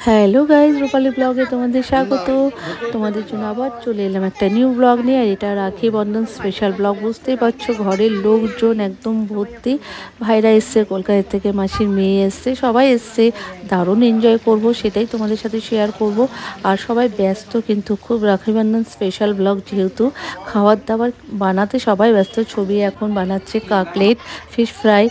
Hello guys, রূপালী ব্লগে তোমাদের স্বাগত। তোমাদের জন্য আবার চলে এলাম একটা নিউ ব্লগ নিয়ে। আর এটা রাখি বন্ধন স্পেশাল ব্লগ। বুঝতেই পারছো, ঘরের লোকজন একদম ভর্তি। ভাইরা এসছে কলকাতা থেকে, মাসির মেয়ে এসছে, সবাই এসছে। দারুণ এনজয় করব, সেটাই তোমাদের সাথে শেয়ার করব। আর সবাই ব্যস্ত কিন্তু খুব, রাখি বন্ধন স্পেশাল ব্লগ যেহেতু, খাবার দাবার বানাতে সবাই ব্যস্ত। ছবি এখন বানাচ্ছে কাকলেট, ফিশ ফ্রাই,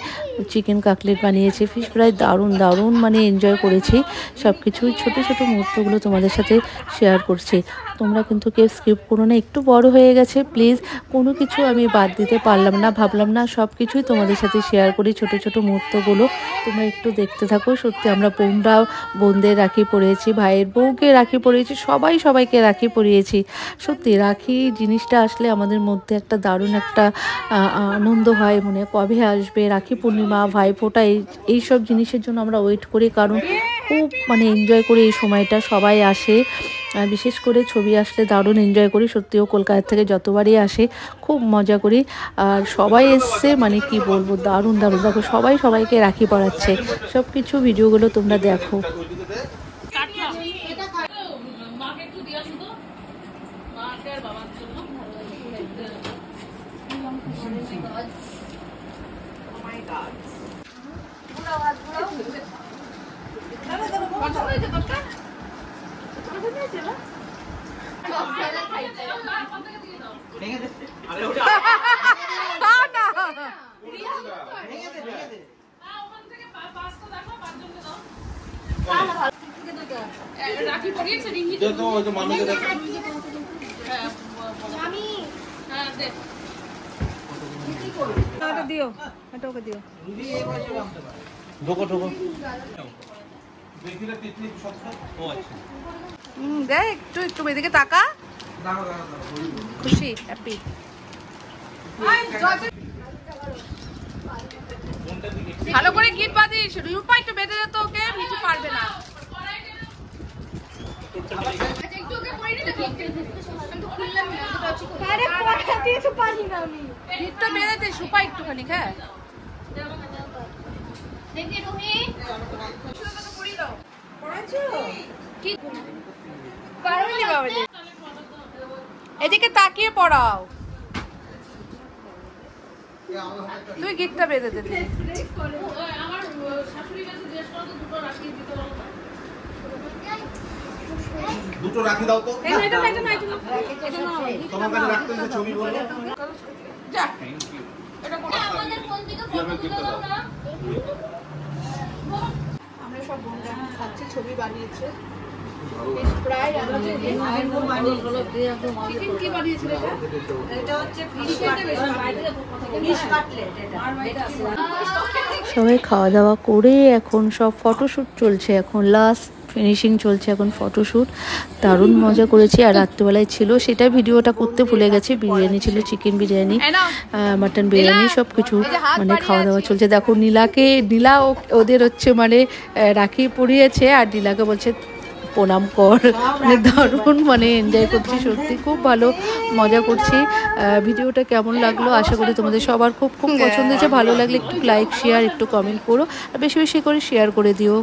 চিকেন কাকলেট বানিয়েছে, ফিশ ফ্রাই দারুণ দারুণ মানে এনজয় করেছি। সব কিছুই ছোটো ছোটো মুহূর্তগুলো তোমাদের সাথে শেয়ার করছি। তোমরা কিন্তু কেউ স্কিপ করো না, একটু বড় হয়ে গেছে প্লিজ, কোনো কিছু আমি বাদ দিতে পারলাম না, ভাবলাম না সব কিছুই তোমাদের সাথে শেয়ার করি। ছোট ছোট মুহূর্তগুলো তোমরা একটু দেখতে থাকো। সত্যি আমরা বোনরাও বোনদের রাখি পরিয়েছি, ভাইয়ের বউকে রাখি পরিয়েছি, সবাই সবাইকে রাখি পরিয়েছি। সত্যি রাখি জিনিসটা আসলে আমাদের মধ্যে একটা দারুণ একটা আনন্দ হয়, মনে কবে আসবে রাখি পূর্ণিমা, ভাইফোঁটা, এইসব জিনিসের জন্য আমরা ওয়েট করি। কারণ খুব মানে এনজয় করি এই সময়টা, সবাই আসে। বিশেষ করে ছবি আসলে দারুণ এনজয় করি। সত্যিও কলকাতা থেকে যতবারই আসে খুব মজা করি। আর সবাই এসছে, মানে কি বলবো, দারুণ দারুণ। দেখো সবাই সবাইকে রাখি পরাচ্ছে, সব কিছু ভিডিওগুলো তোমরা দেখো। রাখি পরিয়েছে রিঙ্গি তো তো মামিকে দেখো। হ্যাঁ মামি, হ্যাঁ দে এটা দিও, এটা ওকে দিও। ঢোকো ঢোকো দেখিলে পিটনি সব ও আচ্ছা দেখ একটু একটু এদিকে তাকা। দাঁড়াও দাঁড়াও খুশি, হ্যাপি। ভালো করে গিট বাঁধিস, রূপা একটু বেঁধে যেত, ওকে কিছু পারবে না। গিটটা বেঁধে দিস রূপা একটুখানি। হ্যাঁ এদিকে তাকিয়ে পড়াও, তুই গিটটা বেঁধে দে। দুটো রাখি দাও তো। তোমার কাছে রাখতে দিতে ছবি বলো। যা এটা কোন আমাদের ফোন থেকে ফটো তুলে দাও না। আমরা সব বন্ধুরা খাচ্ছি, ছবি বানিয়েছে। সবাই খাওয়া দাওয়া করে এখন সব ফটোশ্যুট চলছে, এখন লাস্ট ফিনিশিং চলছে এখন ফটোশ্যুট। দারুণ মজা করেছি। আর রাত্রিবেলায় ছিল, সেটা ভিডিওটা করতে ভুলে গেছি, বিরিয়ানি ছিল, চিকেন বিরিয়ানি, মাটন বিরিয়ানি, সব কিছু মানে খাওয়া দাওয়া চলছে। দেখো নীলা ওদের হচ্ছে মানে রাখি পরিয়েছে, আর নীলাকে বলছে প্রণাম কর। মানে দারুণ মানে এনজয় করছি, সত্যি খুব ভালো মজা করছি। ভিডিওটা কেমন লাগলো আশা করি তোমাদের সবার খুব খুব পছন্দ হয়েছে। ভালো লাগলে একটু লাইক শেয়ার একটু কমেন্ট করো, আর বেশি বেশি করে শেয়ার করে দিও।